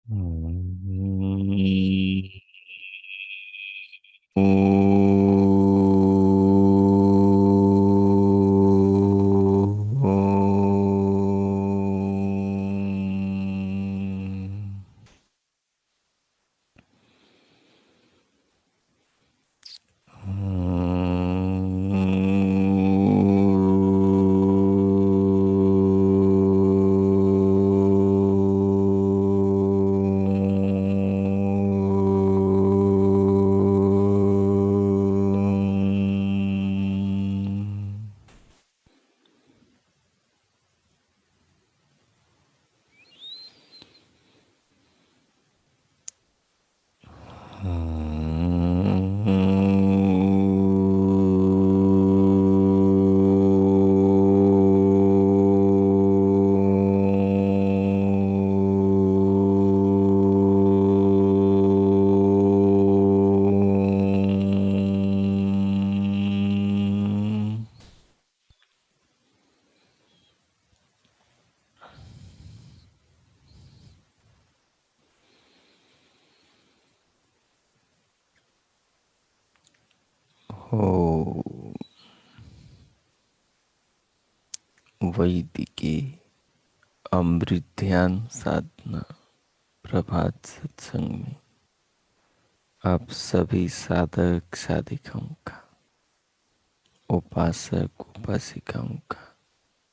हो वैदिकी अमृत ध्यान साधना प्रभात सत्संग में आप सभी साधक साधिकाओं का, उपासक उपासिकाओं का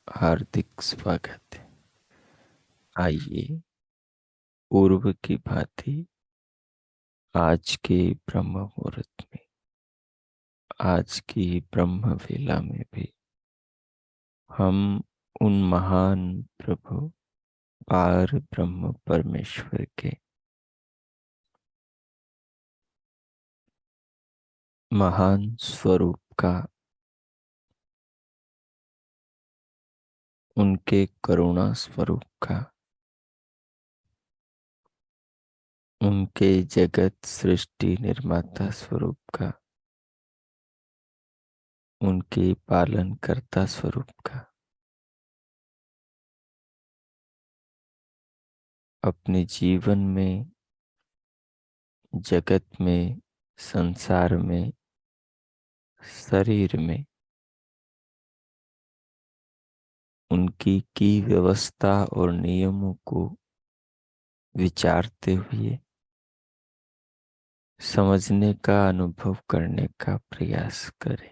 हार्दिक स्वागत है। आइए पूर्व की भांति आज के ब्रह्म मुहूर्त में, आज की ब्रह्म वेला में भी हम उन महान प्रभु पार ब्रह्म परमेश्वर के महान स्वरूप का, उनके करुणा स्वरूप का, उनके जगत सृष्टि निर्माता स्वरूप का, उनके पालनकर्ता स्वरूप का अपने जीवन में, जगत में, संसार में, शरीर में उनकी की व्यवस्था और नियमों को विचारते हुए समझने का, अनुभव करने का प्रयास करें।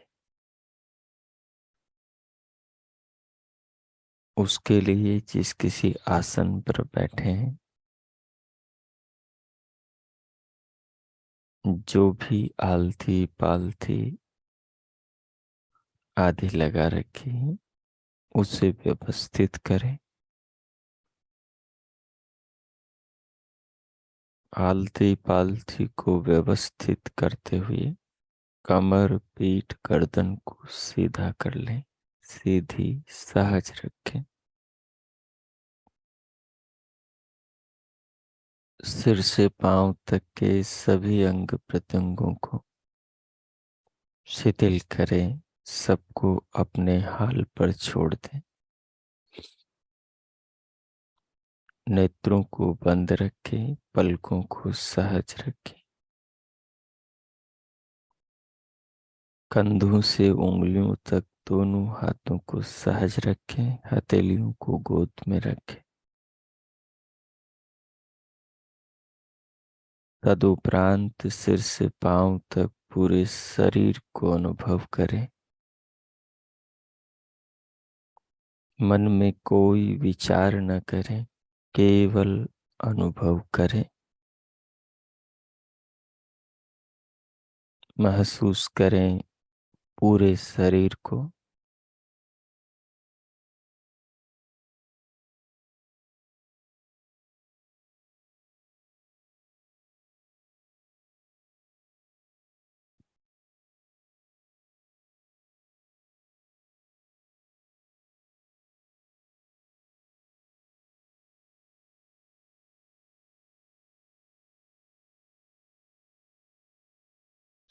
उसके लिए जिस किसी आसन पर बैठे हैं, जो भी आलथी पालथी आदि लगा रखी है उसे व्यवस्थित करें। आलथी पालथी को व्यवस्थित करते हुए कमर पीठ गर्दन को सीधा कर लें, सीधी सहज रखें। सिर से पांव तक के सभी अंग प्रत्यंगों को शिथिल करें, सबको अपने हाल पर छोड़ दें। नेत्रों को बंद रखें, पलकों को सहज रखें। कंधों से उंगलियों तक दोनों हाथों को सहज रखें, हथेलियों को गोद में रखें। तदुपरांत सिर से पांव तक पूरे शरीर को अनुभव करें। मन में कोई विचार न करें, केवल अनुभव करें। महसूस करें पूरे शरीर को।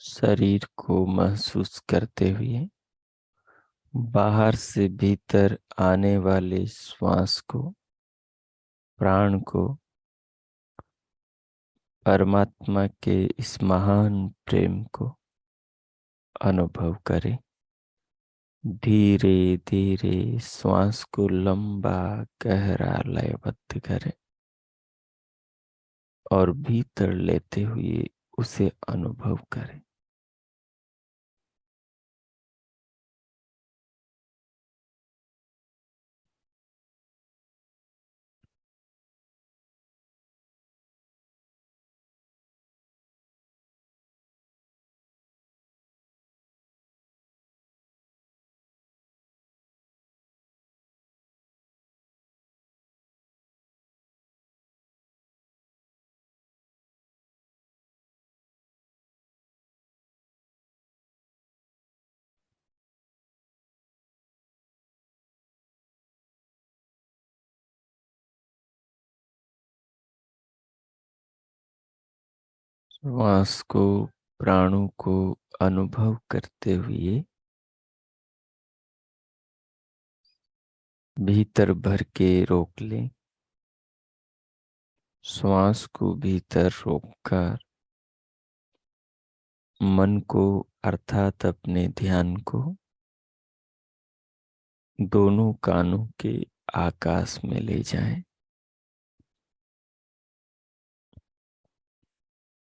शरीर को महसूस करते हुए बाहर से भीतर आने वाले श्वास को, प्राण को परमात्मा के इस महान प्रेम को अनुभव करें। धीरे धीरे श्वास को लंबा गहरा लयबद्ध करें और भीतर लेते हुए उसे अनुभव करें। श्वास को, प्राणों को अनुभव करते हुए भीतर भर के रोक लें। श्वास को भीतर रोककर मन को अर्थात अपने ध्यान को दोनों कानों के आकाश में ले जाएं।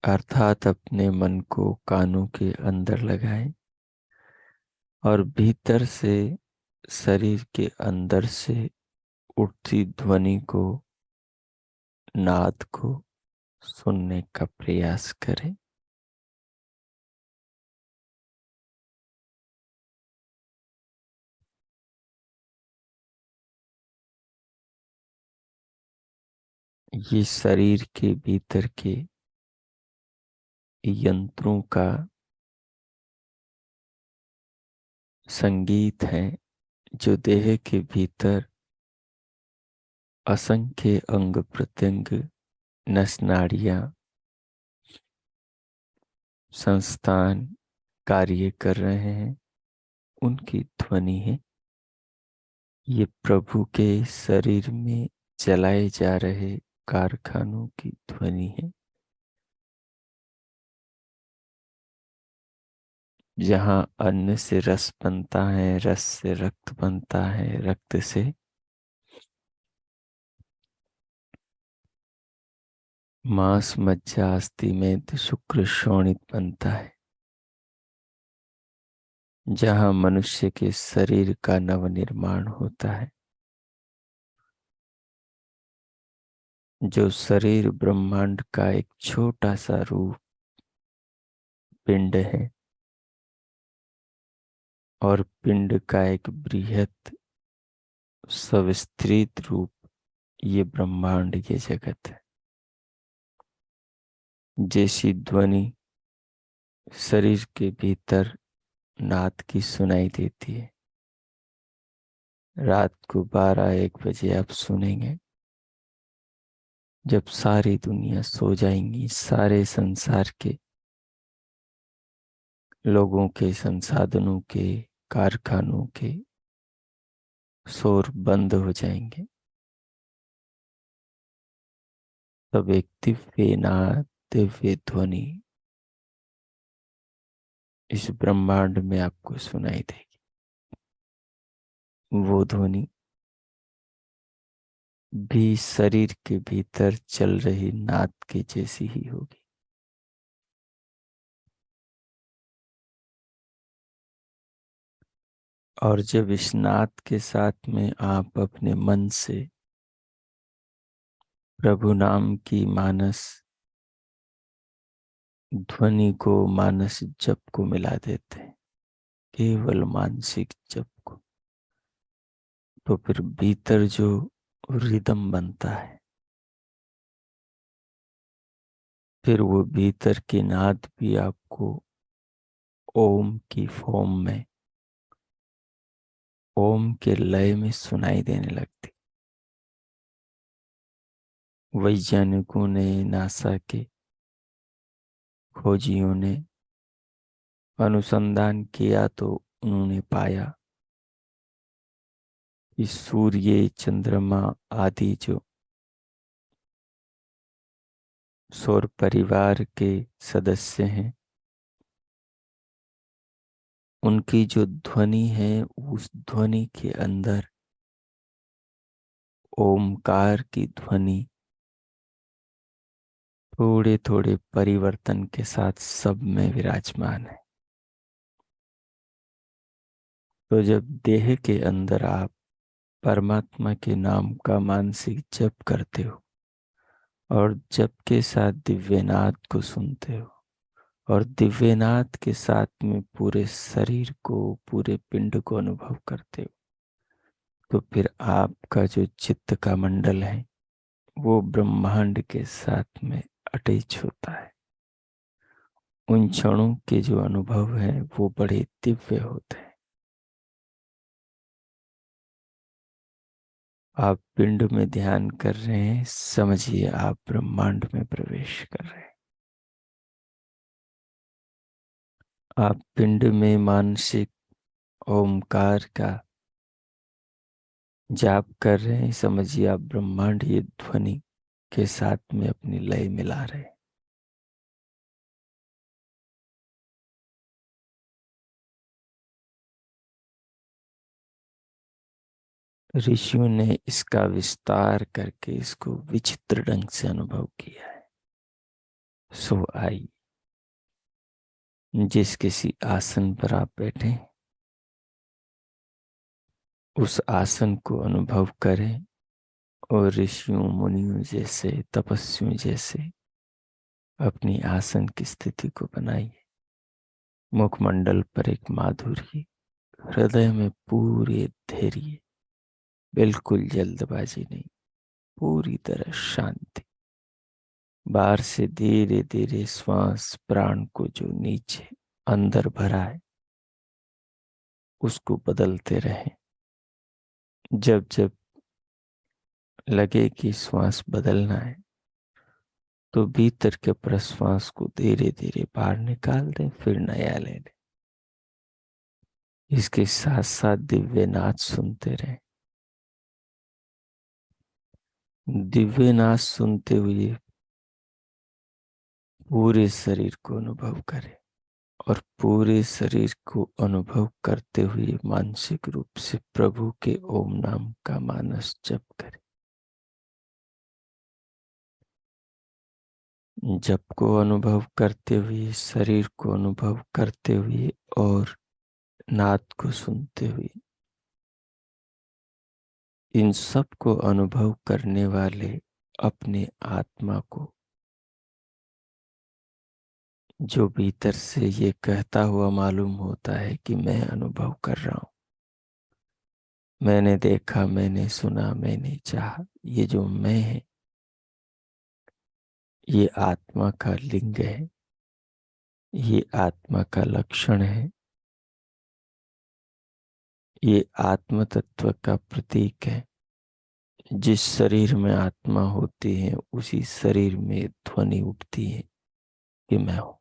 अर्थात अपने मन को कानों के अंदर लगाएं और भीतर से शरीर के अंदर से उठती ध्वनि को, नाद को सुनने का प्रयास करें। ये शरीर के भीतर के यंत्रों का संगीत है जो देह के भीतर असंख्य अंग प्रत्यंग, नस नाड़ियां, संस्थान कार्य कर रहे हैं, उनकी ध्वनि है। ये प्रभु के शरीर में चलाए जा रहे कारखानों की ध्वनि है। जहाँ अन्न से रस बनता है, रस से रक्त बनता है, रक्त से मांस, मज्जा, अस्थि, मेद, शुक्र, शोणित बनता है। जहाँ मनुष्य के शरीर का नवनिर्माण होता है। जो शरीर ब्रह्मांड का एक छोटा सा रूप पिंड है और पिंड का एक बृहत सविस्तृत रूप ये ब्रह्मांड, ये जगत है। जैसी ध्वनि शरीर के भीतर नाद की सुनाई देती है, रात को 12-1 बजे आप सुनेंगे जब सारी दुनिया सो जाएंगी, सारे संसार के लोगों के, संसाधनों के, कारखानों के शोर बंद हो जाएंगे, तब एक दिव्य नाद, दिव्य ध्वनि इस ब्रह्मांड में आपको सुनाई देगी। वो ध्वनि भी शरीर के भीतर चल रही नाद के जैसी ही होगी। और जब इस नाद के साथ में आप अपने मन से प्रभु नाम की मानस ध्वनि को, मानस जप को मिला देते हैं, केवल मानसिक जप को, तो फिर भीतर जो रिदम बनता है, फिर वो भीतर की नाद भी आपको ओम की फॉर्म में, ओम के लय में सुनाई देने लगती। वैज्ञानिकों ने, नासा के खोजियों ने अनुसंधान किया तो उन्होंने पाया कि सूर्य, चंद्रमा आदि जो सौर परिवार के सदस्य हैं, उनकी जो ध्वनि है उस ध्वनि के अंदर ओमकार की ध्वनि थोड़े थोड़े परिवर्तन के साथ सब में विराजमान है। तो जब देह के अंदर आप परमात्मा के नाम का मानसिक जप करते हो और जप के साथ दिव्यनाद को सुनते हो और दिव्यनाद के साथ में पूरे शरीर को, पूरे पिंड को अनुभव करते हो, तो फिर आपका जो चित्त का मंडल है वो ब्रह्मांड के साथ में अटैच होता है। उन क्षणों के जो अनुभव है वो बड़े दिव्य होते हैं। आप पिंड में ध्यान कर रहे हैं, समझिए आप ब्रह्मांड में प्रवेश कर रहे हैं। आप पिंड में मानसिक ओमकार का जाप कर रहे हैं, समझिए आप ब्रह्मांड ये ध्वनि के साथ में अपनी लय मिला रहे हैं। ऋषियों ने इसका विस्तार करके इसको विचित्र ढंग से अनुभव किया है। सो आई, जिस किसी आसन पर आप बैठे उस आसन को अनुभव करें और ऋषियों मुनियों जैसे, तपस्वियों जैसे अपनी आसन की स्थिति को बनाइए। मुखमंडल पर एक माधुर्य, हृदय में पूरे धैर्य, बिल्कुल जल्दबाजी नहीं, पूरी तरह शांति। बाहर से धीरे धीरे श्वास प्राण को जो नीचे अंदर भरा है उसको बदलते रहें। जब जब लगे कि श्वास बदलना है तो भीतर के प्रश्वास को धीरे धीरे बाहर निकाल दें, फिर नया ले लें। इसके साथ साथ दिव्य नाद सुनते रहें। दिव्य नाद सुनते हुए पूरे शरीर को अनुभव करें और पूरे शरीर को अनुभव करते हुए मानसिक रूप से प्रभु के ओम नाम का मानस जप करें। जप को अनुभव करते हुए, शरीर को अनुभव करते हुए और नाद को सुनते हुए, इन सब को अनुभव करने वाले अपने आत्मा को, जो भीतर से ये कहता हुआ मालूम होता है कि मैं अनुभव कर रहा हूं, मैंने देखा, मैंने सुना, मैंने चाहा, ये जो मैं है ये आत्मा का लिंग है, ये आत्मा का लक्षण है, ये आत्म तत्व का प्रतीक है। जिस शरीर में आत्मा होती है उसी शरीर में ध्वनि उठती है कि मैं हूं।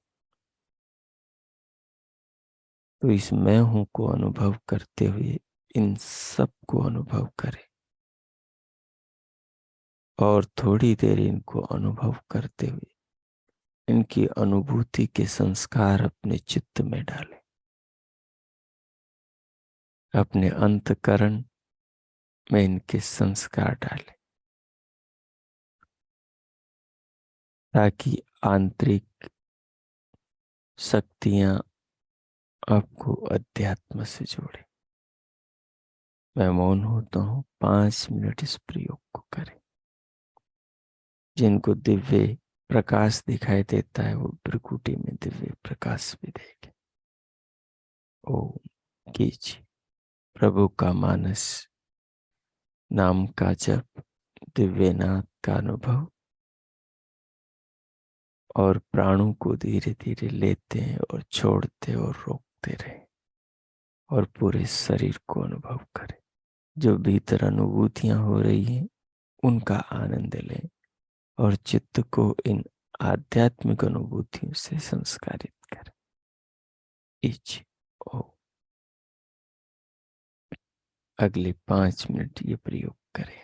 तो इस मैं हूं को अनुभव करते हुए इन सब को अनुभव करें और थोड़ी देर इनको अनुभव करते हुए इनकी अनुभूति के संस्कार अपने चित्त में डालें। अपने अंतकरण में इनके संस्कार डालें ताकि आंतरिक शक्तियां आपको अध्यात्म से जोड़े। मैं मौन होता हूँ, 5 मिनट इस प्रयोग को करें। जिनको दिव्य प्रकाश दिखाई देता है वो त्रिकुटी में दिव्य प्रकाश भी देखे। ओम कीजिए। प्रभु का मानस नाम का जप, दिव्यनाथ का अनुभव और प्राणों को धीरे धीरे लेते हैं और छोड़ते और रोकते रहे और पूरे शरीर को अनुभव करें। जो भीतर अनुभूतियां हो रही हैं उनका आनंद लें और चित्त को इन आध्यात्मिक अनुभूतियों से संस्कारित करें। इच ओ अगले 5 मिनट ये प्रयोग करें।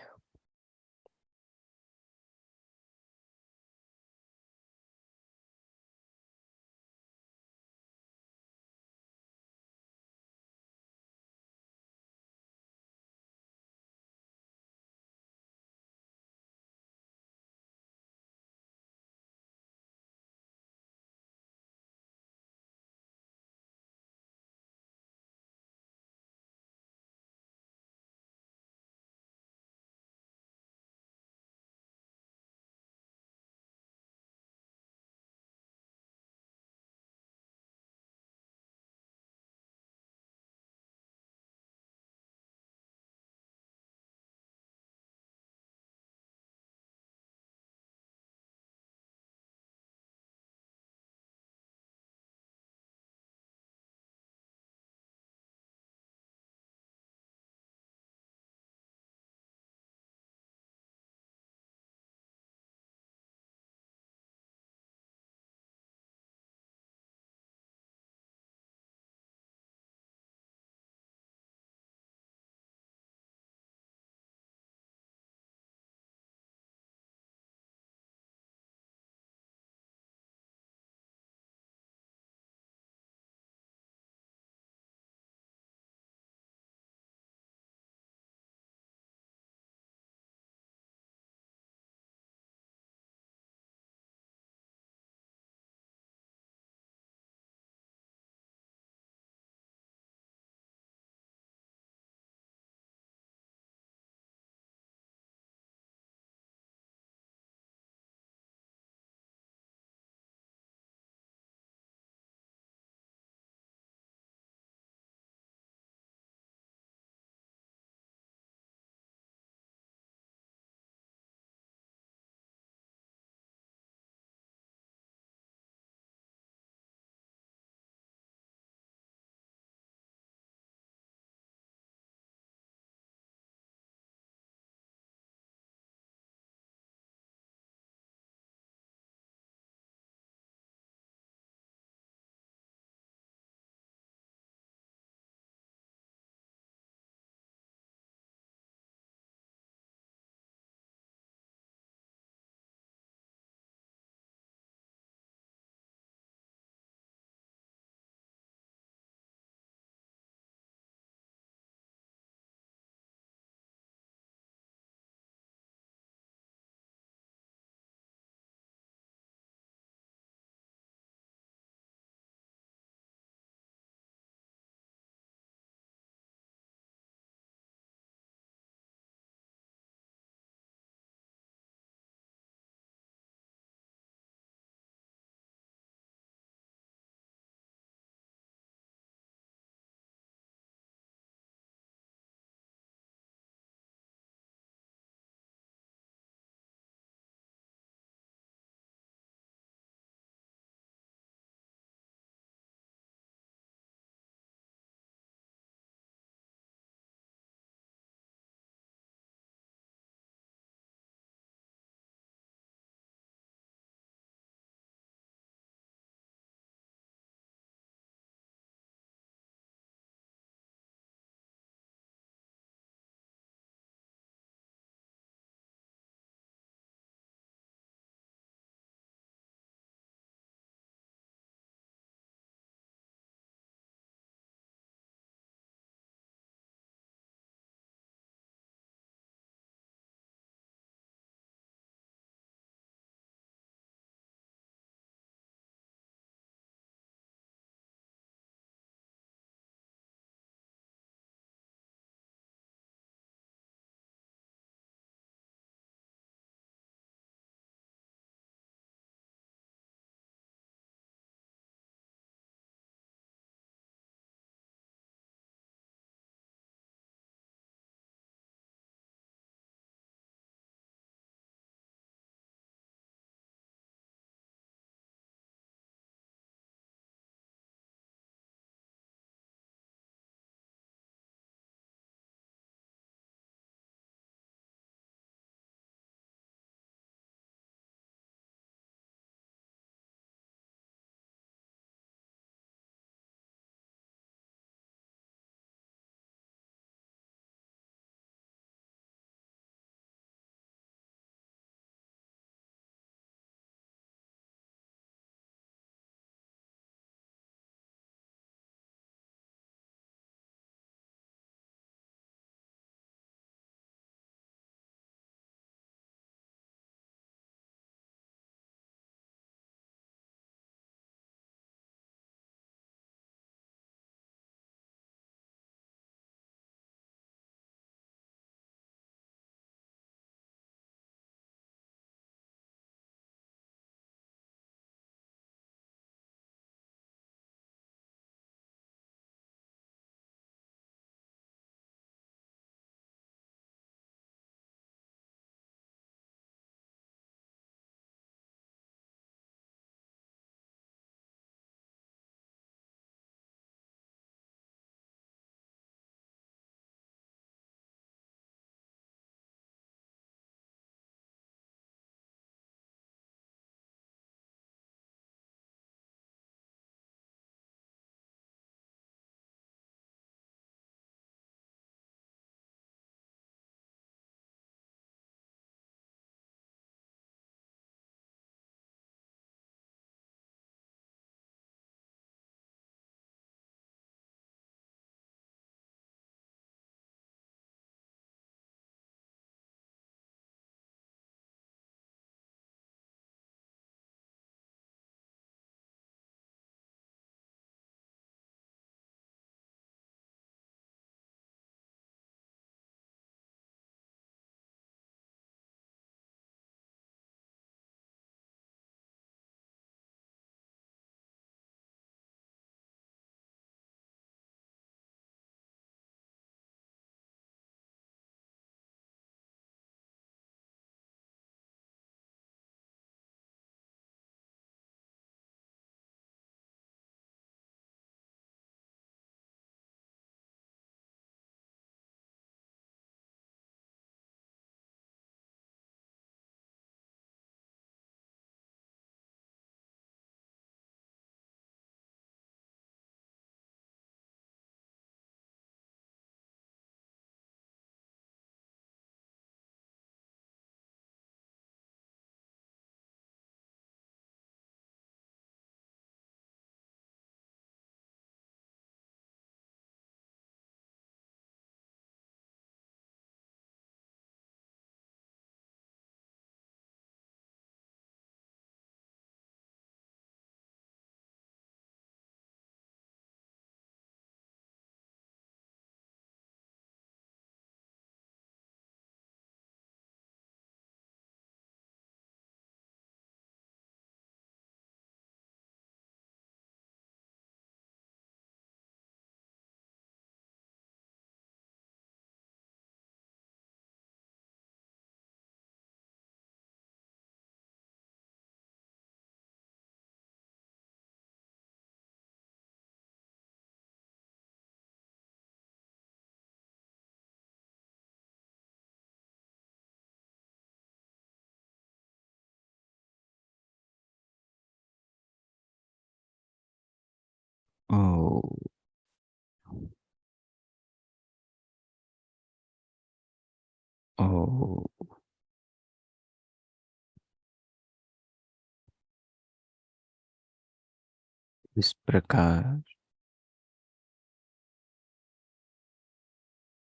इस प्रकार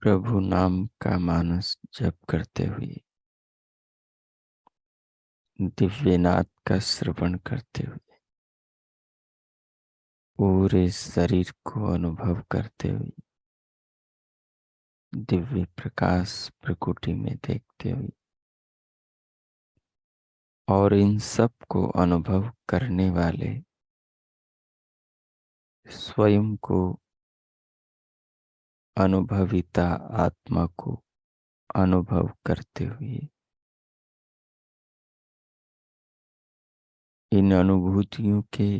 प्रभु नाम का मानस जप करते हुए, दिव्यनाद का श्रवण करते हुए, पूरे शरीर को अनुभव करते हुए, दिव्य प्रकाश प्रकृति में देखते हुए और इन सब को अनुभव करने वाले स्वयं को अनुभविता आत्मा को अनुभव करते हुए, इन अनुभूतियों के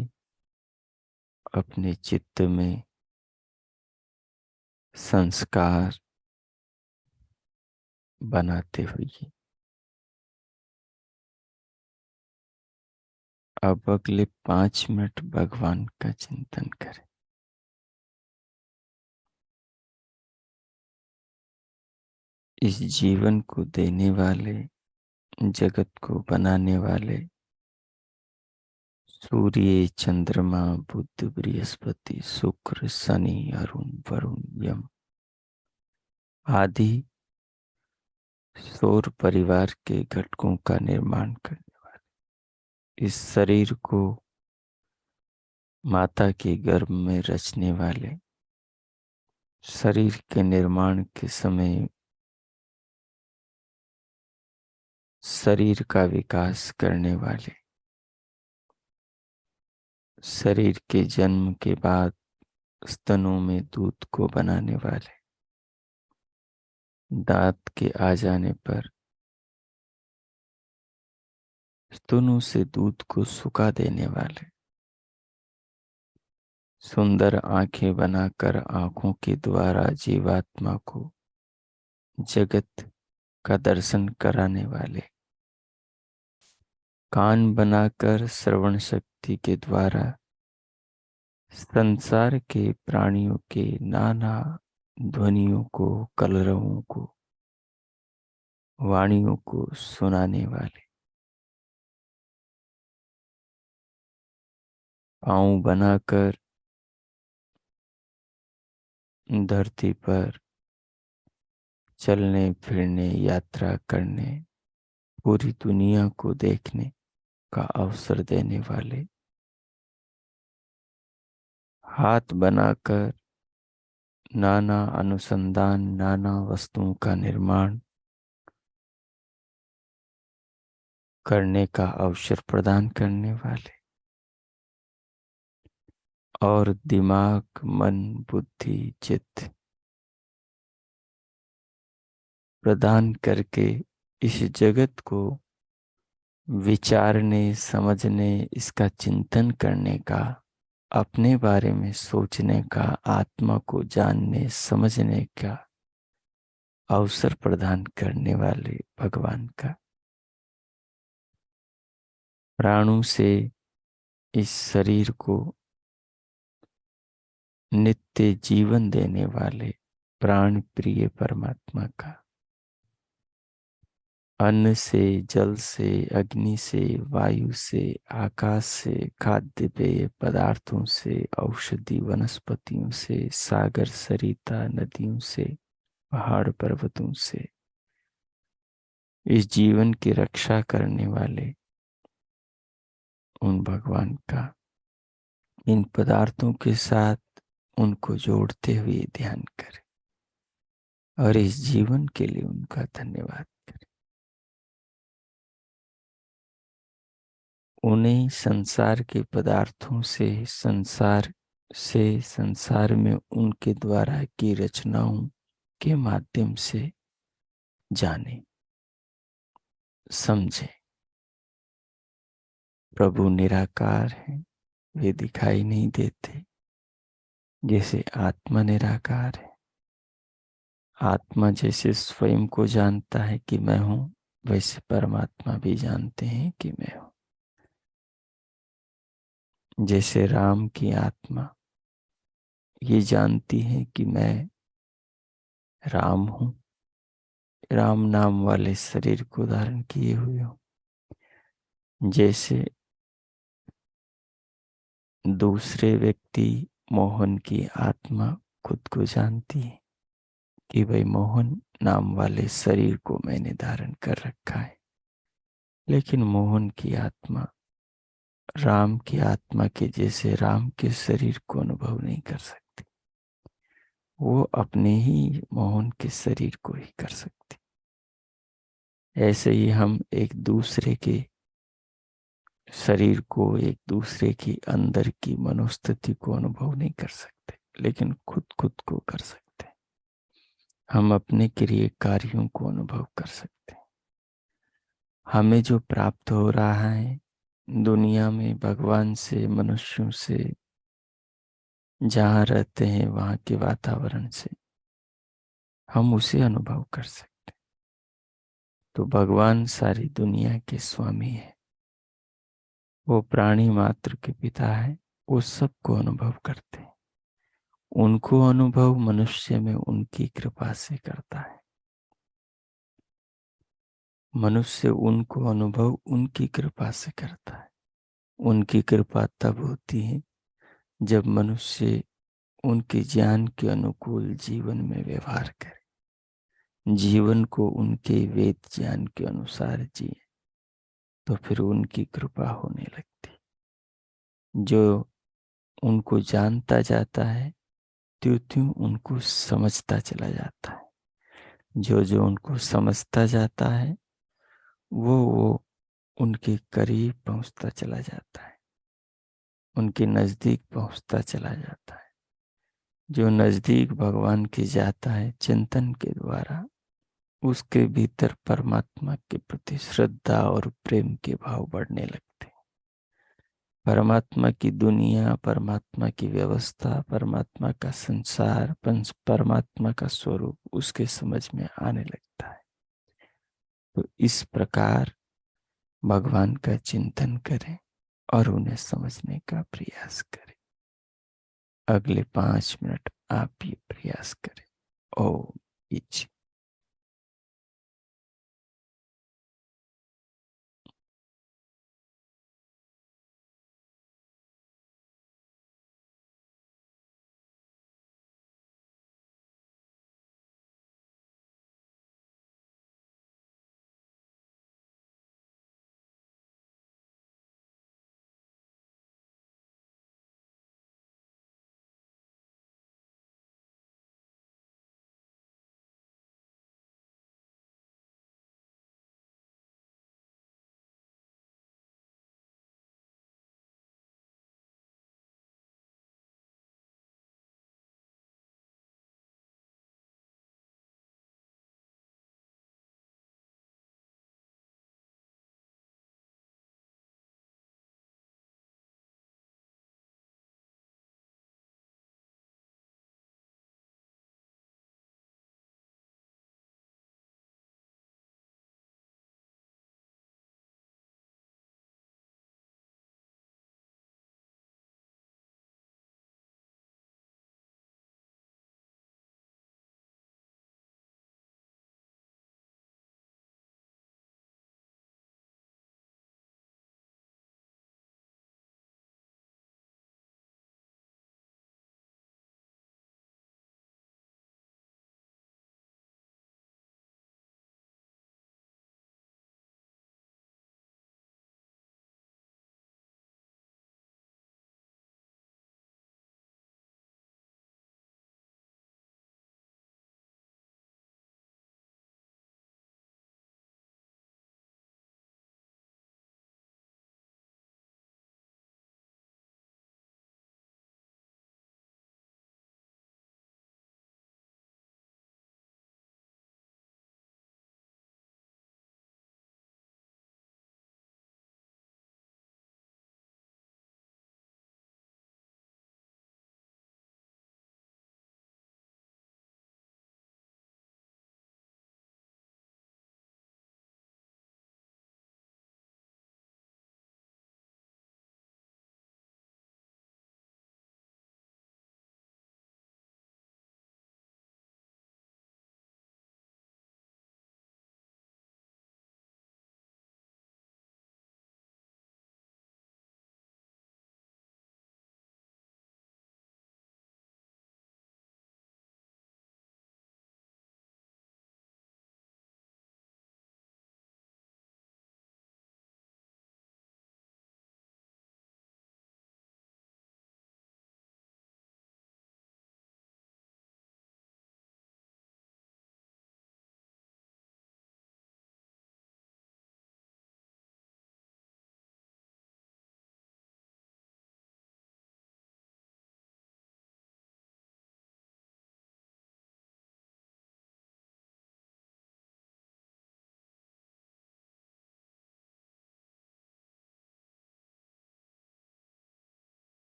अपने चित्त में संस्कार बनाते हुए अब अगले 5 मिनट भगवान का चिंतन करें। इस जीवन को देने वाले, जगत को बनाने वाले सूर्य, चंद्रमा, बुध, बृहस्पति, शुक्र, शनि, अरुण, वरुण, यम आदि सौर परिवार के घटकों का निर्माण करने वाले, इस शरीर को माता के गर्भ में रचने वाले, शरीर के निर्माण के समय शरीर का विकास करने वाले, शरीर के जन्म के बाद स्तनों में दूध को बनाने वाले, दांत के आ जाने पर स्तनों से दूध को सुखा देने वाले, सुंदर आंखें बनाकर आंखों के द्वारा जीवात्मा को जगत का दर्शन कराने वाले, कान बनाकर श्रवण शक्ति के द्वारा संसार के प्राणियों के नाना ध्वनियों को, कलरवों को, वाणियों को सुनाने वाले, पाँव बनाकर धरती पर चलने फिरने, यात्रा करने, पूरी दुनिया को देखने का अवसर देने वाले, हाथ बनाकर नाना अनुसंधान, नाना वस्तुओं का निर्माण करने का अवसर प्रदान करने वाले, और दिमाग, मन, बुद्धि, चित्त प्रदान करके इस जगत को विचारने, समझने, इसका चिंतन करने का, अपने बारे में सोचने का, आत्मा को जानने समझने का अवसर प्रदान करने वाले भगवान का, प्राणों से इस शरीर को नित्य जीवन देने वाले प्राण प्रिय परमात्मा का, अन्न से, जल से, अग्नि से, वायु से, आकाश से, खाद्य पेय पदार्थों से, औषधि वनस्पतियों से, सागर सरिता नदियों से, पहाड़ पर्वतों से, इस जीवन की रक्षा करने वाले उन भगवान का, इन पदार्थों के साथ उनको जोड़ते हुए ध्यान करें और इस जीवन के लिए उनका धन्यवाद करें। उन्हें संसार के पदार्थों से, संसार में उनके द्वारा की रचनाओं के माध्यम से जाने, समझे। प्रभु निराकार हैं, वे दिखाई नहीं देते, जैसे आत्मा निराकार है। आत्मा जैसे स्वयं को जानता है कि मैं हूं, वैसे परमात्मा भी जानते हैं कि मैं हूं। जैसे राम की आत्मा ये जानती है कि मैं राम हूं, राम नाम वाले शरीर को धारण किए हुए हूं, जैसे दूसरे व्यक्ति मोहन की आत्मा खुद को जानती है कि भाई मोहन नाम वाले शरीर को मैंने धारण कर रखा है, लेकिन मोहन की आत्मा राम की आत्मा के जैसे राम के शरीर को अनुभव नहीं कर सकती। वो अपने ही मोहन के शरीर को ही कर सकती। ऐसे ही हम एक दूसरे के शरीर को, एक दूसरे की अंदर की मनोस्थिति को अनुभव नहीं कर सकते, लेकिन खुद खुद को कर सकते। हम अपने क्रिय कार्यों को अनुभव कर सकते हैं। हमें जो प्राप्त हो रहा है दुनिया में, भगवान से, मनुष्यों से, जहाँ रहते हैं वहाँ के वातावरण से, हम उसे अनुभव कर सकते। तो भगवान सारी दुनिया के स्वामी है। वो प्राणी मात्र के पिता है। वो सबको अनुभव करते हैं। उनको अनुभव मनुष्य में उनकी कृपा से करता है। मनुष्य उनको अनुभव उनकी कृपा से करता है। उनकी कृपा तब होती है जब मनुष्य उनके ज्ञान के अनुकूल जीवन में व्यवहार करे, जीवन को उनके वेद ज्ञान के अनुसार जिए, तो फिर उनकी कृपा होने लगती। जो उनको जानता जाता है त्यों त्यों उनको समझता चला जाता है। जो जो उनको समझता जाता है वो उनके करीब पहुंचता चला जाता है, उनके नजदीक पहुंचता चला जाता है। जो नजदीक भगवान के जाता है चिंतन के द्वारा, उसके भीतर परमात्मा के प्रति श्रद्धा और प्रेम के भाव बढ़ने लगते हैं। परमात्मा की दुनिया, परमात्मा की व्यवस्था, परमात्मा का संसार, परमात्मा का स्वरूप उसके समझ में आने लगता है। तो इस प्रकार भगवान का चिंतन करें और उन्हें समझने का प्रयास करें। अगले 5 मिनट आप ये प्रयास करें। ओम इच्छा।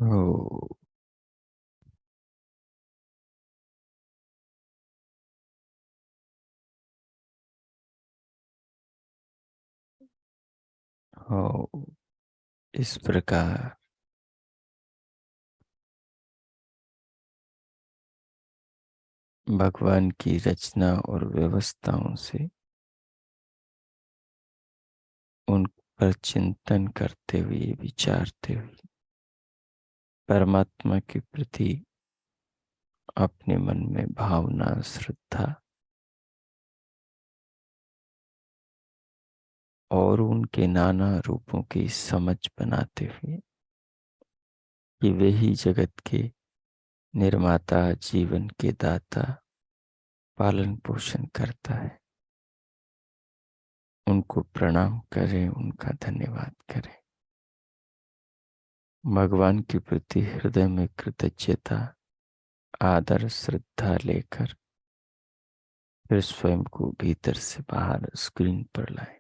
ओ, ओ, इस प्रकार भगवान की रचना और व्यवस्थाओं से उन पर चिंतन करते हुए, विचारते हुए परमात्मा के प्रति अपने मन में भावना, श्रद्धा और उनके नाना रूपों की समझ बनाते हुए कि वे ही जगत के निर्माता, जीवन के दाता, पालन पोषण करता है, उनको प्रणाम करें, उनका धन्यवाद करें। भगवान के प्रति हृदय में कृतज्ञता, आदर, श्रद्धा लेकर फिर स्वयं को भीतर से बाहर स्क्रीन पर लाएं।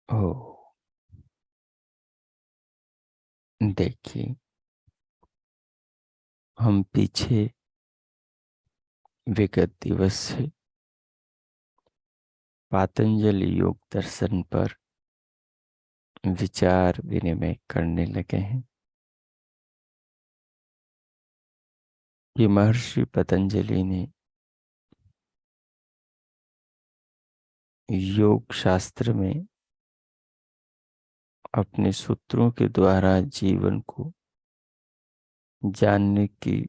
ओ, देखिए, हम पीछे विगत दिवस से पातंजलि योग दर्शन पर विचार विनिमय करने लगे हैं कि महर्षि पतंजलि ने योग शास्त्र में अपने सूत्रों के द्वारा जीवन को जानने की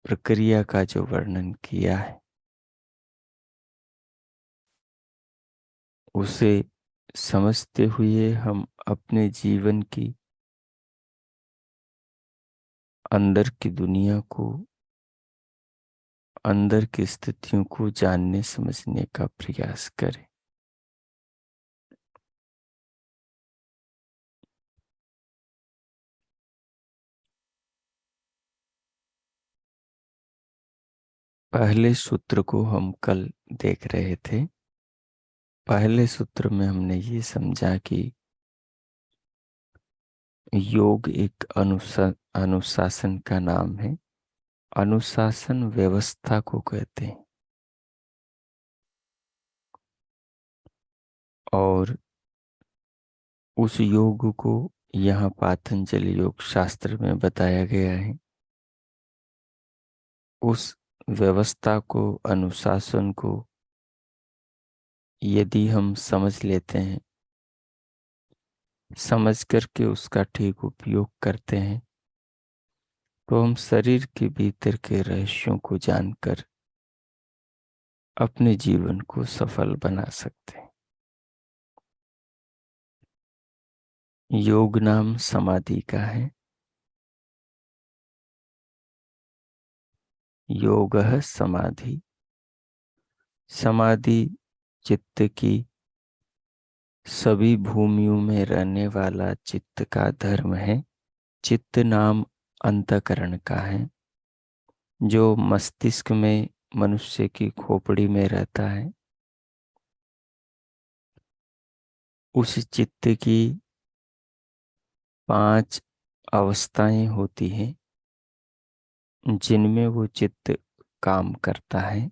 प्रक्रिया का जो वर्णन किया है, उसे समझते हुए हम अपने जीवन की अंदर की दुनिया को, अंदर की स्थितियों को जानने समझने का प्रयास करें। पहले सूत्र को हम कल देख रहे थे। पहले सूत्र में हमने ये समझा कि योग एक अनुशासन का नाम है। अनुशासन व्यवस्था को कहते हैं और उस योग को यहाँ पातंजलि योग शास्त्र में बताया गया है। उस व्यवस्था को, अनुशासन को यदि हम समझ लेते हैं, समझ करके उसका ठीक उपयोग करते हैं, तो हम शरीर के भीतर के रहस्यों को जानकर अपने जीवन को सफल बना सकते हैं। योग नाम समाधि का है। योगः समाधि। समाधि चित्त की सभी भूमियों में रहने वाला चित्त का धर्म है। चित्त नाम अंतःकरण का है, जो मस्तिष्क में मनुष्य की खोपड़ी में रहता है। उस चित्त की 5 अवस्थाएं होती हैं जिनमें वो चित्त काम करता है।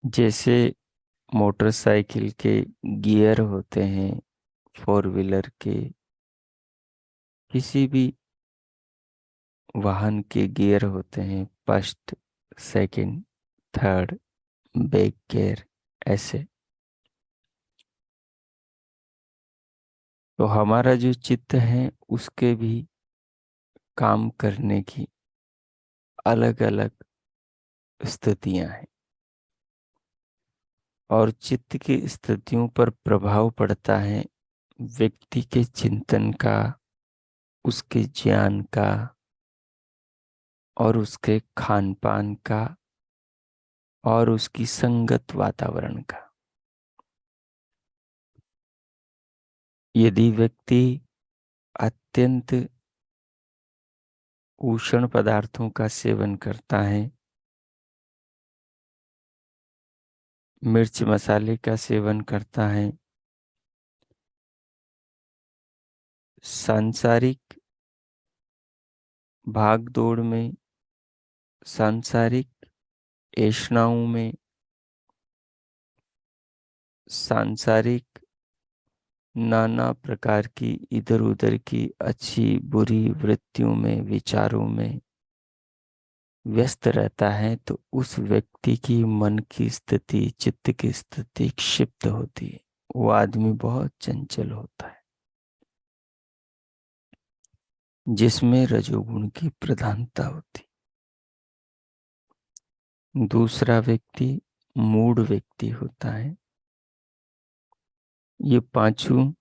जैसे मोटरसाइकिल के गियर होते हैं, फोर व्हीलर के, किसी भी वाहन के गियर होते हैं, first, second, third, back gear, ऐसे। तो हमारा जो चित्त है उसके भी काम करने की अलग अलग स्थितियां हैं, और चित्त की स्थितियों पर प्रभाव पड़ता है व्यक्ति के चिंतन का, उसके ज्ञान का, और उसके खान पान का, और उसकी संगत वातावरण का। यदि व्यक्ति अत्यंत उष्ण पदार्थों का सेवन करता है, मिर्च मसाले का सेवन करता है, सांसारिक भाग दौड़ में, सांसारिक ऐषणाओं में, सांसारिक नाना प्रकार की इधर उधर की अच्छी बुरी वृत्तियों में, विचारों में व्यस्त रहता है, तो उस व्यक्ति की मन की स्थिति, चित्त की स्थिति क्षिप्त होती है। वो आदमी बहुत चंचल होता है, जिसमें रजोगुण की प्रधानता होती। दूसरा व्यक्ति मूढ़ व्यक्ति होता है। ये पांचों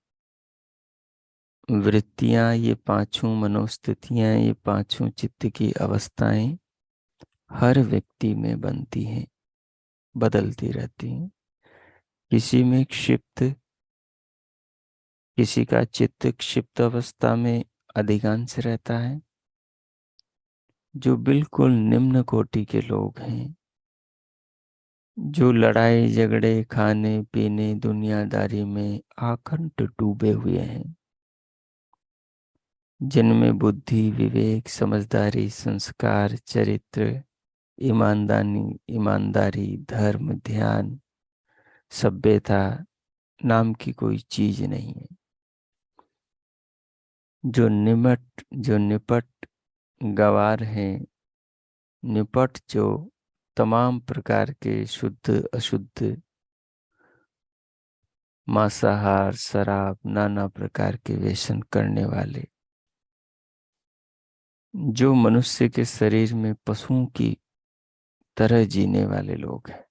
वृत्तियां, ये पांचों मनोस्थितियां, ये पांचों चित्त की अवस्थाएं हर व्यक्ति में बनती हैं, बदलती रहती हैं। किसी में क्षिप्त, किसी का चित्त क्षिप्त अवस्था में अधिकांश रहता है। जो बिल्कुल निम्न कोटि के लोग हैं, जो लड़ाई झगड़े, खाने पीने, दुनियादारी में आकंठ डूबे हुए हैं, जिनमें बुद्धि, विवेक, समझदारी, संस्कार, चरित्र, ईमानदारी, धर्म, ध्यान, सभ्यता नाम की कोई चीज नहीं है। जो निपट गवार हैं, निपट जो तमाम प्रकार के शुद्ध अशुद्ध, मांसाहार, शराब, नाना प्रकार के व्यसन करने वाले, जो मनुष्य के शरीर में पशुओं की तरह जीने वाले लोग हैं,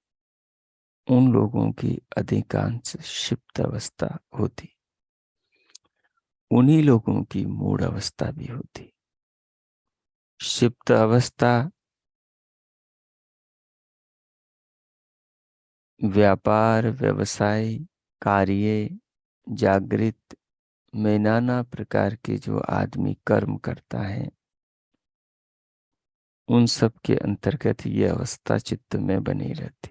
उन लोगों की अधिकांश क्षिप्त अवस्था होती। उन्हीं लोगों की मूढ़ अवस्था भी होती। क्षिप्त अवस्था व्यापार, व्यवसाय, कार्य, जागृत में नाना प्रकार के जो आदमी कर्म करता है, उन सब के अंतर्गत ये अवस्था चित्त में बनी रहती।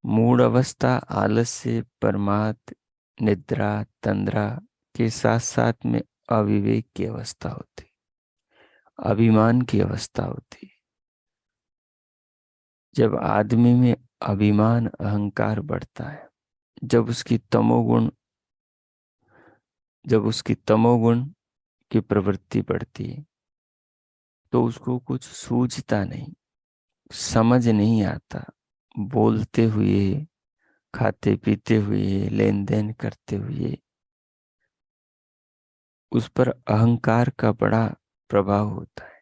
मूढ़ अवस्था आलस्य, प्रमाद, निद्रा, तंद्रा के साथ साथ में अविवेक की अवस्था होती, अभिमान की अवस्था होती। जब आदमी में अभिमान, अहंकार बढ़ता है, जब उसकी तमोगुण की प्रवृत्ति बढ़ती है, तो उसको कुछ सूझता नहीं, समझ नहीं आता। बोलते हुए, खाते पीते हुए, लेन देन करते हुए उस पर अहंकार का बड़ा प्रभाव होता है,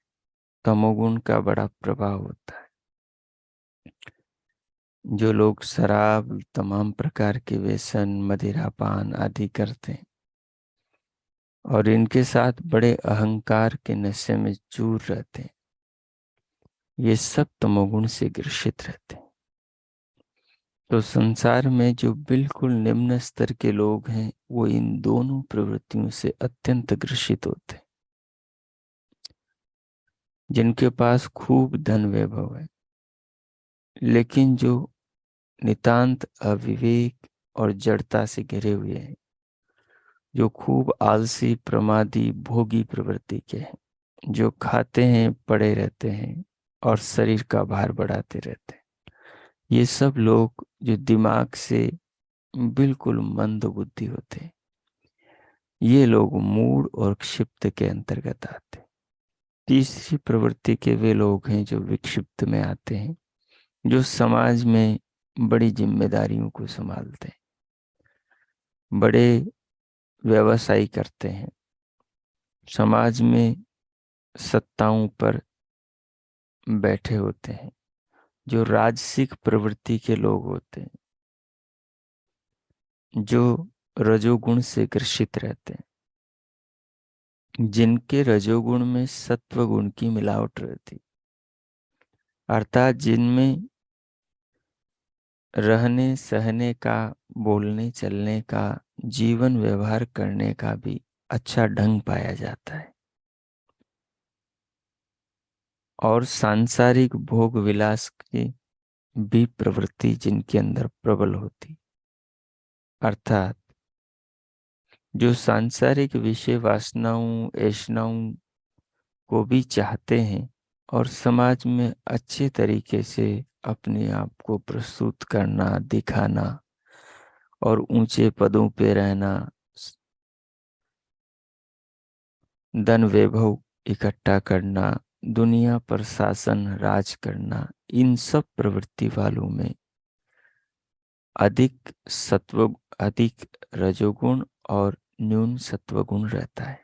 तमोगुण का बड़ा प्रभाव होता है। जो लोग शराब, तमाम प्रकार के व्यसन, मदिरापान आदि करते हैं और इनके साथ बड़े अहंकार के नशे में चूर रहते हैं, ये सब तमोगुण से ग्रसित रहते हैं। तो संसार में जो बिल्कुल निम्न स्तर के लोग हैं, वो इन दोनों प्रवृत्तियों से अत्यंत ग्रसित होते हैं। जिनके पास खूब धन वैभव है, लेकिन जो नितांत अविवेक और जड़ता से घिरे हुए हैं, जो खूब आलसी, प्रमादी, भोगी प्रवृत्ति के हैं, जो खाते हैं, पड़े रहते हैं और शरीर का भार बढ़ाते रहते हैं, ये सब लोग जो दिमाग से बिल्कुल मंद बुद्धि होते हैं, ये लोग मूढ़ और क्षिप्त के अंतर्गत आते हैं। तीसरी प्रवृत्ति के वे लोग हैं जो विक्षिप्त में आते हैं, जो समाज में बड़ी जिम्मेदारियों को संभालते हैं, बड़े व्यवसाय करते हैं, समाज में सत्ताओं पर बैठे होते हैं, जो राजसिक प्रवृत्ति के लोग होते हैं, जो रजोगुण से ग्रसित रहते हैं, जिनके रजोगुण में सत्व गुण की मिलावट रहती, अर्थात जिनमें रहने सहने का, बोलने चलने का, जीवन व्यवहार करने का भी अच्छा ढंग पाया जाता है, और सांसारिक भोग विलास की भी प्रवृत्ति जिनके अंदर प्रबल होती, अर्थात जो सांसारिक विषय वासनाओं ऐषणाओं को भी चाहते हैं और समाज में अच्छे तरीके से अपने आप को प्रस्तुत करना, दिखाना और ऊंचे पदों पे रहना, धन वैभव इकट्ठा करना, दुनिया पर शासन राज करना, इन सब प्रवृत्ति वालों में अधिक सत्व, अधिक रजोगुण और न्यून सत्वगुण रहता है।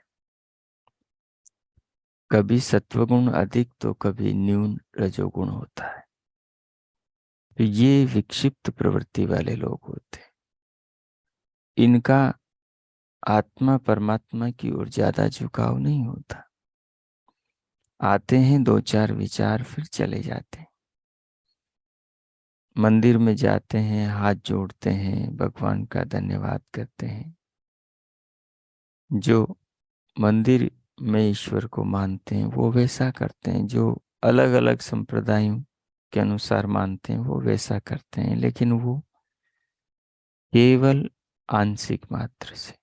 कभी सत्वगुण अधिक तो कभी न्यून रजोगुण होता है। तो ये विक्षिप्त प्रवृत्ति वाले लोग होते हैं। इनका आत्मा परमात्मा की ओर ज्यादा झुकाव नहीं होता। आते हैं दो चार विचार, फिर चले जाते हैं। मंदिर में जाते हैं, हाथ जोड़ते हैं, भगवान का धन्यवाद करते हैं। जो मंदिर में ईश्वर को मानते हैं वो वैसा करते हैं, जो अलग अलग संप्रदायों के अनुसार मानते हैं वो वैसा करते हैं, लेकिन वो केवल आंशिक मात्र से।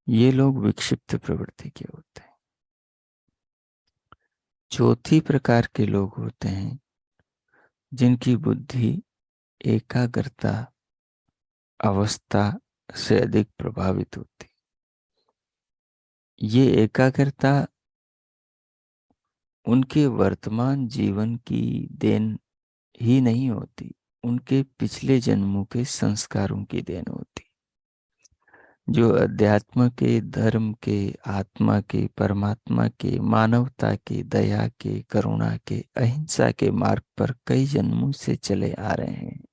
ये लोग विक्षिप्त प्रवृत्ति के होते हैं। चौथी प्रकार के लोग होते हैं जिनकी बुद्धि एकाग्रता अवस्था से अधिक प्रभावित होती। ये एकाग्रता उनके वर्तमान जीवन की देन ही नहीं होती, उनके पिछले जन्मों के संस्कारों की देन होती, जो अध्यात्म के, धर्म के, आत्मा के, परमात्मा के, मानवता के, दया के, करुणा के, अहिंसा के मार्ग पर कई जन्मों से चले आ रहे हैं।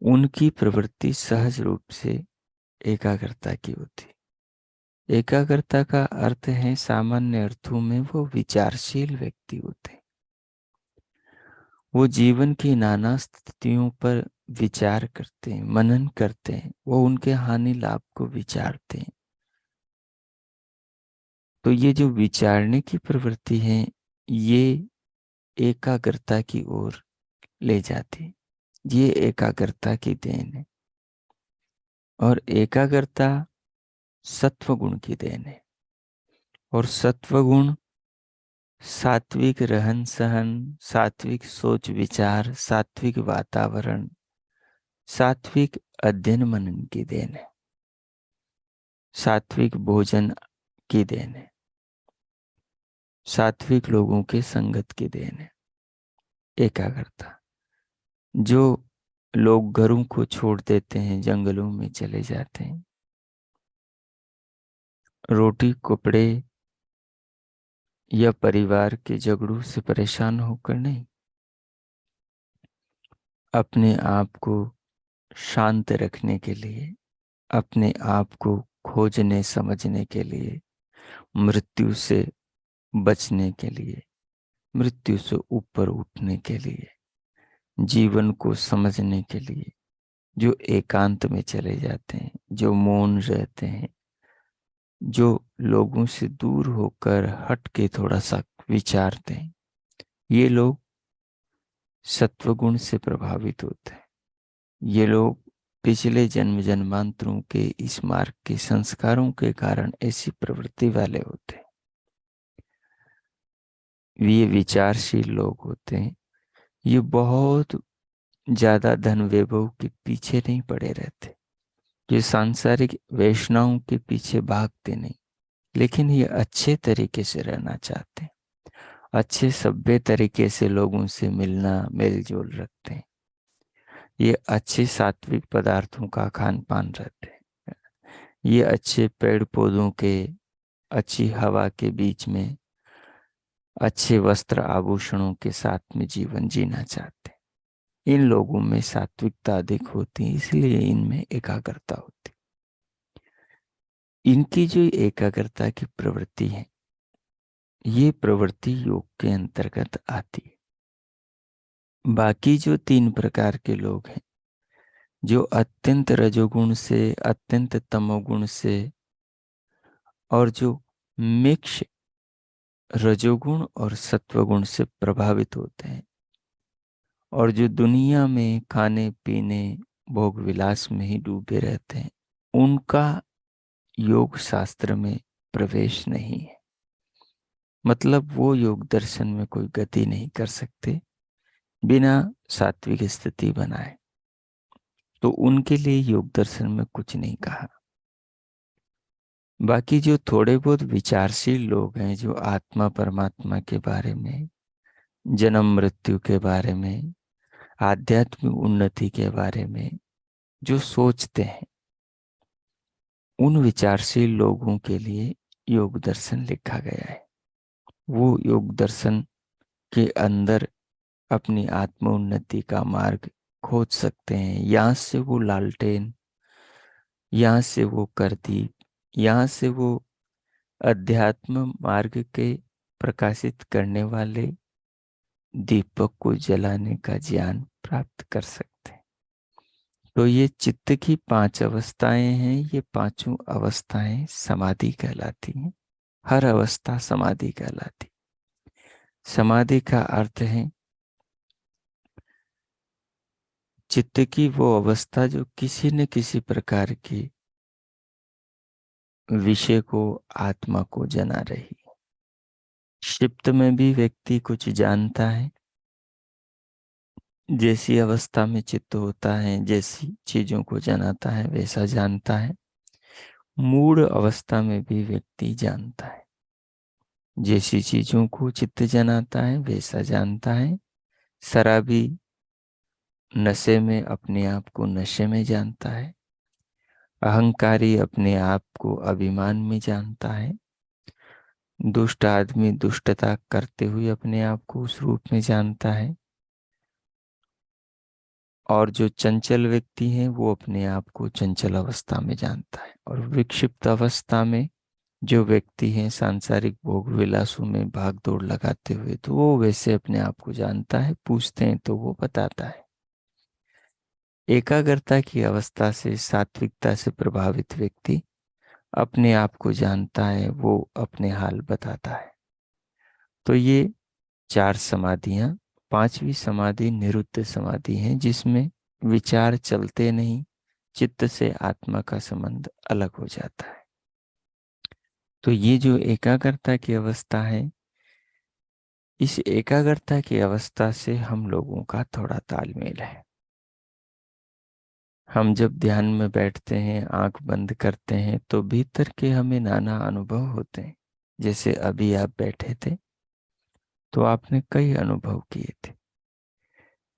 उनकी प्रवृत्ति सहज रूप से एकाग्रता की होती। एकाग्रता का अर्थ है, सामान्य अर्थों में वो विचारशील व्यक्ति होते हैं। वो जीवन की नाना स्थितियों पर विचार करते हैं, मनन करते हैं, वो उनके हानि लाभ को विचारते हैं। तो ये जो विचारने की प्रवृत्ति है, ये एकाग्रता की ओर ले जाती है। ये एकाग्रता की देन है, और एकाग्रता सत्व गुण की देन है। और सत्व गुण सात्विक रहन सहन, सात्विक सोच विचार, सात्विक वातावरण, सात्विक अध्ययन मनन की देन है, सात्विक भोजन की देन है, सात्विक लोगों के संगत की देन है। एकाग्रता, जो लोग घरों को छोड़ देते हैं, जंगलों में चले जाते हैं, रोटी कपड़े या परिवार के झगड़ों से परेशान होकर नहीं, अपने आप को शांत रखने के लिए, अपने आप को खोजने समझने के लिए, मृत्यु से बचने के लिए, मृत्यु से ऊपर उठने के लिए, जीवन को समझने के लिए, जो एकांत में चले जाते हैं, जो मौन रहते हैं, जो लोगों से दूर होकर हट के थोड़ा सा विचारते हैं, ये लोग सत्वगुण से प्रभावित होते हैं। ये लोग पिछले जन्म जन्मांतरों के इस मार्ग के संस्कारों के कारण ऐसी प्रवृत्ति वाले होते हैं। ये विचारशील लोग होते हैं। ये बहुत ज्यादा धन वैभव के पीछे नहीं पड़े रहते, ये सांसारिक वैष्णवों के पीछे भागते नहीं, लेकिन ये अच्छे तरीके से रहना चाहते हैं, अच्छे सभ्य तरीके से लोगों से मिलना मेल जोल रखते हैं, ये अच्छे सात्विक पदार्थों का खान पान रहते हैं, ये अच्छे पेड़ पौधों के, अच्छी हवा के बीच में अच्छे वस्त्र आभूषणों के साथ में जीवन जीना चाहते हैं। इन लोगों में सात्विकता अधिक होती है, इसलिए इनमें एकाग्रता होती है। इनकी जो एकाग्रता की प्रवृत्ति है, ये प्रवृत्ति योग के अंतर्गत आती है। बाकी जो 3 प्रकार के लोग हैं, जो अत्यंत रजोगुण से, अत्यंत तमोगुण से, और जो मिक्स रजोगुण और सत्वगुण से प्रभावित होते हैं, और जो दुनिया में खाने पीने भोग विलास में ही डूबे रहते हैं, उनका योग शास्त्र में प्रवेश नहीं है। मतलब वो योग दर्शन में कोई गति नहीं कर सकते बिना सात्विक स्थिति बनाए, तो उनके लिए योग दर्शन में कुछ नहीं कहा। बाकी जो थोड़े बहुत विचारशील लोग हैं, जो आत्मा परमात्मा के बारे में, जन्म मृत्यु के बारे में, आध्यात्मिक उन्नति के बारे में जो सोचते हैं, उन विचारशील लोगों के लिए योग दर्शन लिखा गया है। वो योग दर्शन के अंदर अपनी आत्म उन्नति का मार्ग खोज सकते हैं। यहाँ से वो लालटेन, यहाँ से वो करदीप, यहाँ से वो अध्यात्म मार्ग के प्रकाशित करने वाले दीपक को जलाने का ज्ञान प्राप्त कर सकते हैं। तो ये चित्त की 5 अवस्थाएं हैं, ये पांचों अवस्थाएं समाधि कहलाती हैं। हर अवस्था समाधि कहलाती। समाधि का अर्थ है चित्त की वो अवस्था जो किसी न किसी प्रकार की विषय को, आत्मा को जना रही। क्षिप्त में भी व्यक्ति कुछ जानता है, जैसी अवस्था में चित्त होता है, जैसी चीजों को जनाता है वैसा जानता है। मूढ़ अवस्था में भी व्यक्ति जानता है, जैसी चीजों को चित्त जनाता है वैसा जानता है। शराबी नशे में अपने आप को नशे में जानता है, अहंकारी अपने आप को अभिमान में जानता है, दुष्ट आदमी दुष्टता करते हुए अपने आप को उस रूप में जानता है, और जो चंचल व्यक्ति हैं वो अपने आप को चंचल अवस्था में जानता है। और विक्षिप्त अवस्था में जो व्यक्ति हैं सांसारिक भोग विलासों में भाग दौड़ लगाते हुए, तो वो वैसे अपने आप को जानता है, पूछते हैं तो वो बताता है। एकाग्रता की अवस्था से, सात्विकता से प्रभावित व्यक्ति अपने आप को जानता है, वो अपने हाल बताता है। तो ये 4 समाधियां, 5वीं समाधि निरुद्ध समाधि है, जिसमें विचार चलते नहीं, चित्त से आत्मा का संबंध अलग हो जाता है। तो ये जो एकाग्रता की अवस्था है, इस एकाग्रता की अवस्था से हम लोगों का थोड़ा तालमेल है। हम जब ध्यान में बैठते हैं, आंख बंद करते हैं, तो भीतर के हमें नाना अनुभव होते हैं। जैसे अभी आप बैठे थे तो आपने कई अनुभव किए थे।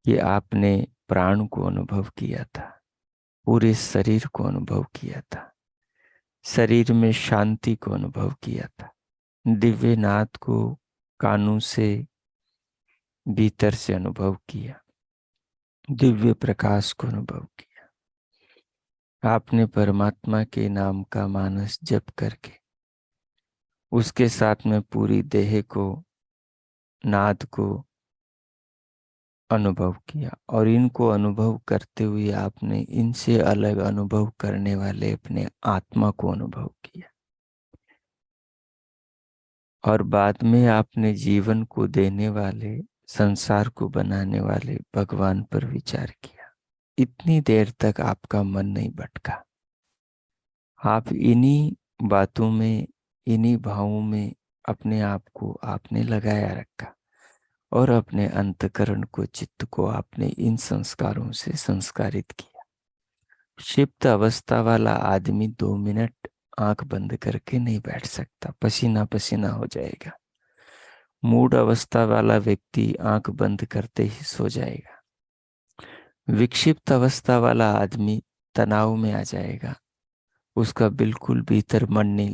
ये आपने प्राण को अनुभव किया था, पूरे शरीर को अनुभव किया था, शरीर में शांति को अनुभव किया था, दिव्य नाद को कानों से भीतर से अनुभव किया, दिव्य प्रकाश को अनुभव किया। आपने परमात्मा के नाम का मानस जप करके उसके साथ में पूरी देह को, नाद को अनुभव किया, और इनको अनुभव करते हुए आपने इनसे अलग अनुभव करने वाले अपने आत्मा को अनुभव किया। और बाद में आपने जीवन को देने वाले, संसार को बनाने वाले भगवान पर विचार किया। इतनी देर तक आपका मन नहीं भटका। आप इन्हीं बातों में, इन्हीं भावों में अपने आप को आपने लगाया रखा। और अपने अंतकरण को, चित्त को आपने इन संस्कारों से संस्कारित किया। क्षिप्त अवस्था वाला आदमी 2 मिनट आंख बंद करके नहीं बैठ सकता, पसीना पसीना हो जाएगा। मूड अवस्था वाला व्यक्ति आंख बंद करते ही सो जाएगा। विक्षिप्त अवस्था वाला आदमी तनाव में आ जाएगा, उसका बिल्कुल भीतर मन नहीं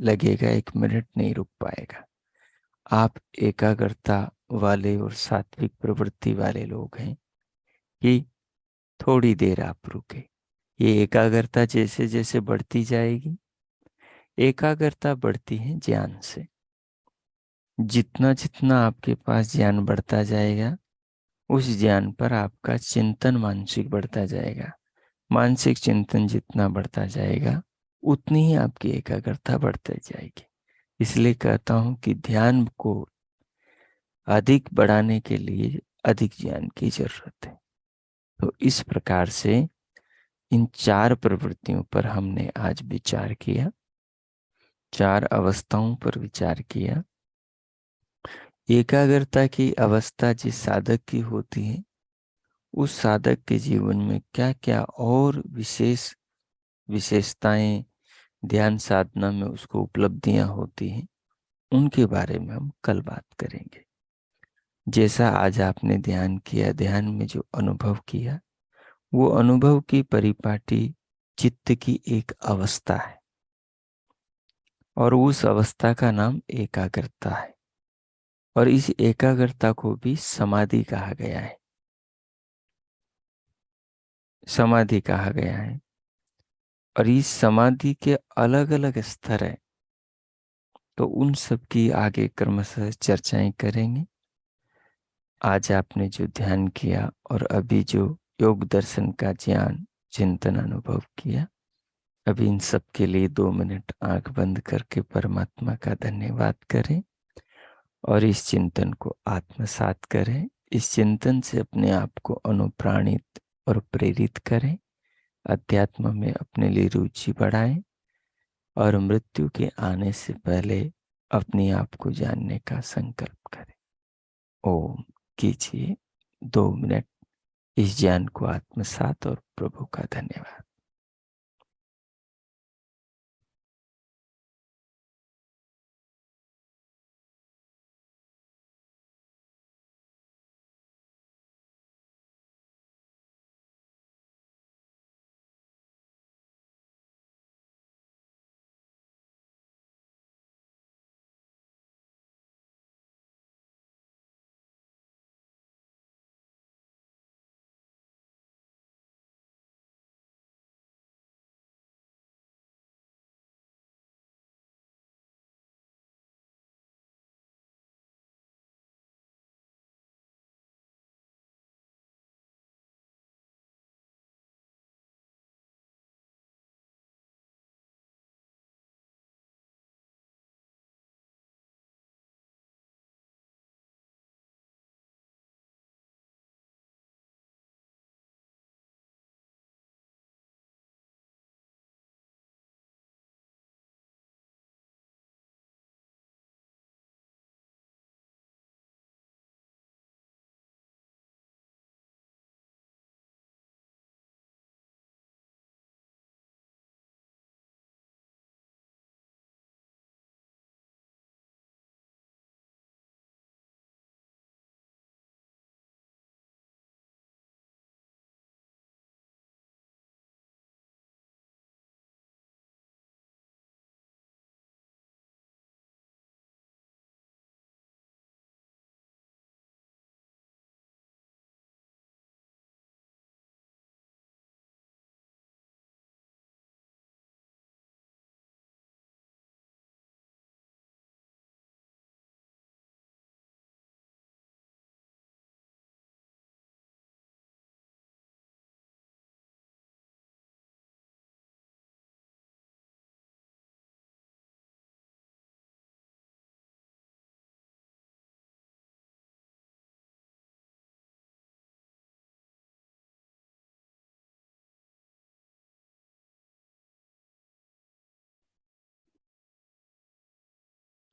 लगेगा, 1 मिनट नहीं रुक पाएगा। आप एकाग्रता वाले और सात्विक प्रवृत्ति वाले लोग हैं कि थोड़ी देर आप रुके। ये एकाग्रता जैसे जैसे बढ़ती जाएगी, एकाग्रता बढ़ती है ज्ञान से। जितना जितना आपके पास ज्ञान बढ़ता जाएगा, उस ज्ञान पर आपका चिंतन मानसिक बढ़ता जाएगा। मानसिक चिंतन जितना बढ़ता जाएगा, उतनी ही आपकी एकाग्रता बढ़ती जाएगी। इसलिए कहता हूं कि ध्यान को अधिक बढ़ाने के लिए अधिक ज्ञान की जरूरत है। तो इस प्रकार से इन 4 प्रवृत्तियों पर हमने आज विचार किया, 4 अवस्थाओं पर विचार किया। एकाग्रता की अवस्था जिस साधक की होती है, उस साधक के जीवन में क्या क्या और विशेषताएं, ध्यान साधना में उसको उपलब्धियां होती हैं, उनके बारे में हम कल बात करेंगे। जैसा आज आपने ध्यान किया, ध्यान में जो अनुभव किया, वो अनुभव की परिपाटी चित्त की एक अवस्था है, और उस अवस्था का नाम एकाग्रता है। और इस एकाग्रता को भी समाधि कहा गया है। समाधि कहा गया है। और इस समाधि के अलग अलग स्तर है, तो उन सब की आगे क्रमशः चर्चाएं करेंगे। आज आपने जो ध्यान किया और अभी जो योग दर्शन का ज्ञान चिंतन अनुभव किया, अभी इन सब के लिए 2 मिनट आंख बंद करके परमात्मा का धन्यवाद करें और इस चिंतन को आत्मसात करें। इस चिंतन से अपने आप को अनुप्राणित और प्रेरित करें, अध्यात्म में अपने लिए रुचि बढ़ाएं और मृत्यु के आने से पहले अपने आप को जानने का संकल्प करें। ओम कीजिए 2 मिनट इस ज्ञान को आत्मसात और प्रभु का धन्यवाद।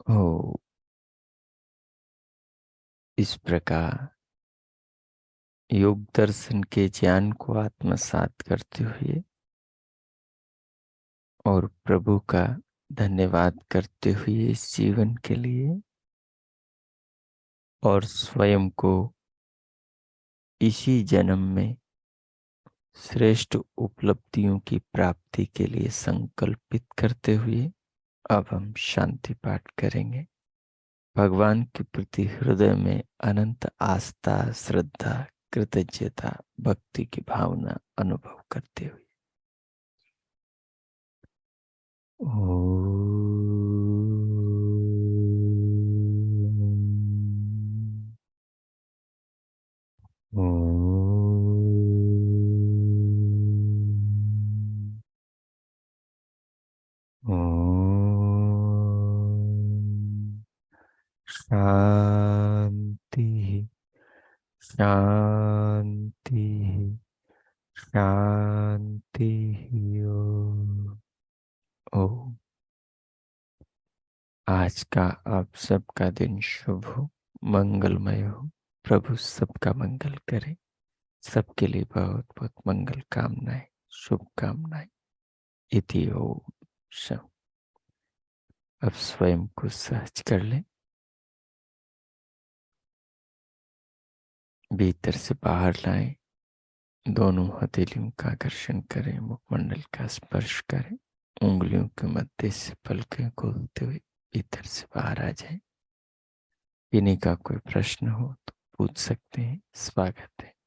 ओ इस प्रकार योग दर्शन के ज्ञान को आत्मसात करते हुए और प्रभु का धन्यवाद करते हुए इस जीवन के लिए और स्वयं को इसी जन्म में श्रेष्ठ उपलब्धियों की प्राप्ति के लिए संकल्पित करते हुए अब हम शांति पाठ करेंगे। भगवान के प्रति हृदय में अनंत आस्था, श्रद्धा, कृतज्ञता, भक्ति की भावना अनुभव करते हुए शांति शांति शांति। ओम। आज का आप सबका दिन शुभ हो, मंगलमय हो। प्रभु सबका मंगल करे। सबके लिए बहुत बहुत मंगल कामनाएं, शुभकामनाएं। इति ओम। शम। अब स्वयं को सहज कर लें। भीतर से बाहर लाएं। दोनों हथेलियों का आकर्षण करें। मुखमंडल का स्पर्श करें। उंगलियों के मध्य से पलकें खोलते हुए भीतर से बाहर आ जाएं। पीने का कोई प्रश्न हो तो पूछ सकते हैं। स्वागत है।